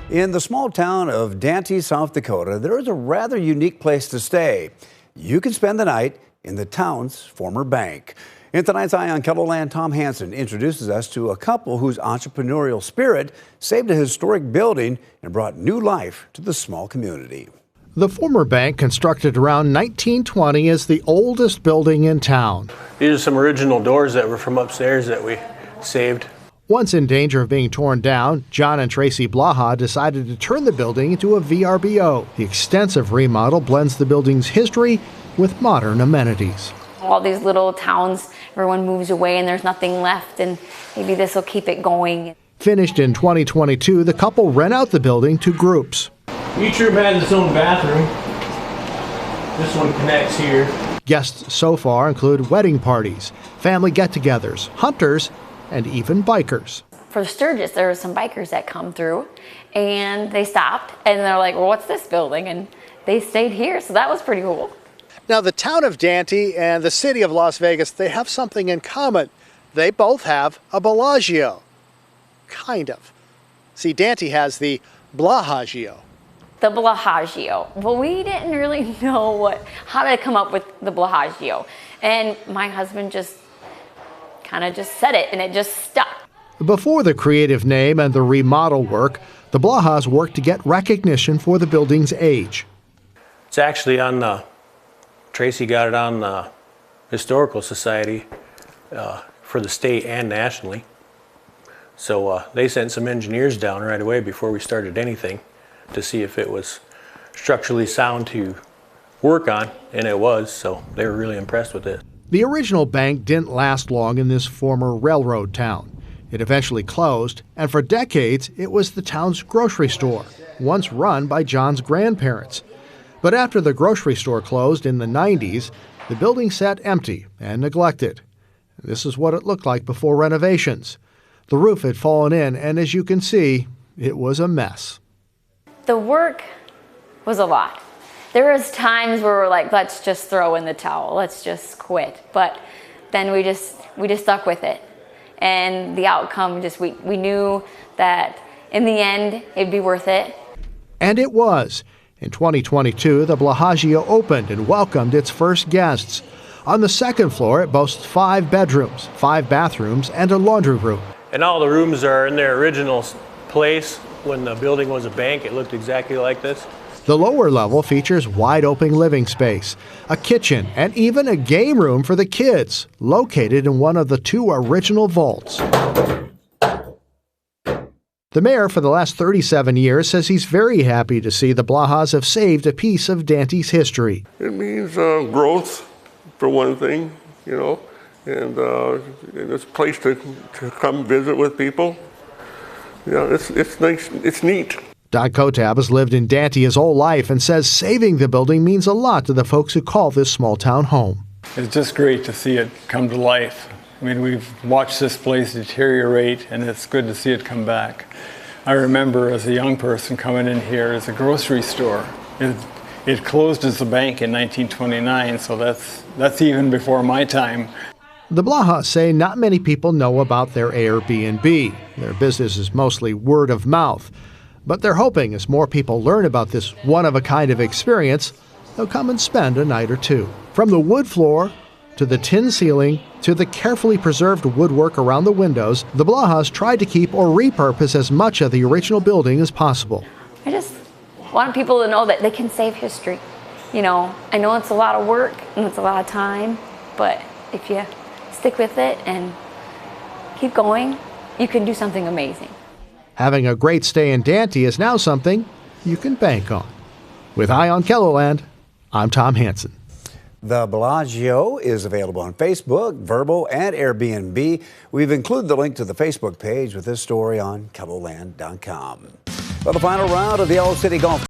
In the small town of Dante, South Dakota, there is a rather unique place to stay. You can spend the night in the town's former bank. In tonight's Eye on Kettleland, Tom Hansen introduces us to a couple whose entrepreneurial spirit saved a historic building and brought new life to the small community. The former bank, constructed around 1920, is the oldest building in town. These are some original doors that were from upstairs that we saved. Once in danger of being torn down, John and Tracy Blahagio decided to turn the building into a VRBO. The extensive remodel blends the building's history with modern amenities. All these little towns, everyone moves away and there's nothing left, and maybe this will keep it going. Finished in 2022, the couple rent out the building to groups. Each room has its own bathroom. This one connects here. Guests so far include wedding parties, family get-togethers, hunters, and even bikers. For Sturgis, there were some bikers that come through, and they stopped, and they're like, well, what's this building? And they stayed here, so that was pretty cool. Now, the town of Dante and the city of Las Vegas, they have something in common. They both have a Blahagio. Kind of. See, Dante has the Blahagio. The Blahagio. Well, we didn't really know how to come up with the Blahagio. And my husband just kind of said it, and it just stuck. Before the creative name and the remodel work, the Blahagios worked to get recognition for the building's age. It's actually on the, Tracy got it on the Historical Society for the state and nationally. So they sent some engineers down right away before we started anything to see if it was structurally sound to work on, and it was, so they were really impressed with it. The original bank didn't last long in this former railroad town. It eventually closed, and for decades it was the town's grocery store, once run by John's grandparents. But after the grocery store closed in the 90s, the building sat empty and neglected. This is what it looked like before renovations. The roof had fallen in, and as you can see, it was a mess. The work was a lot. There was times where we're like, let's just throw in the towel, let's just quit. But then we just stuck with it. And the outcome, we knew that in the end, it'd be worth it. And it was. In 2022, the Blahagio opened and welcomed its first guests. On the second floor, it boasts 5 bedrooms, 5 bathrooms, and a laundry room. And all the rooms are in their original place. When the building was a bank, it looked exactly like this. The lower level features wide-open living space, a kitchen, and even a game room for the kids, located in one of the 2 original vaults. The mayor for the last 37 years says he's very happy to see the Blahagios have saved a piece of Dante's history. It means growth, for one thing, you know, and it's a place to come visit with people. Yeah, it's nice, it's neat. Don Kotab has lived in Dante his whole life and says saving the building means a lot to the folks who call this small town home. It's just great to see it come to life. I mean, we've watched this place deteriorate, and it's good to see it come back. I remember as a young person coming in here as a grocery store. It closed as a bank in 1929, so that's even before my time. The Blahagios say not many people know about their Airbnb. Their business is mostly word of mouth. But they're hoping as more people learn about this one-of-a-kind of experience, they'll come and spend a night or two. From the wood floor to the tin ceiling to the carefully preserved woodwork around the windows, the Blahagios tried to keep or repurpose as much of the original building as possible. I just want people to know that they can save history. You know, I know it's a lot of work and it's a lot of time, but if you stick with it and keep going, you can do something amazing. Having a great stay in Dante is now something you can bank on. With Eye on Kettleland, I'm Tom Hansen. The Blahagio is available on Facebook, Vrbo, and Airbnb. We've included the link to the Facebook page with this story on Kettleland.com. Well, the final round of the All City Golf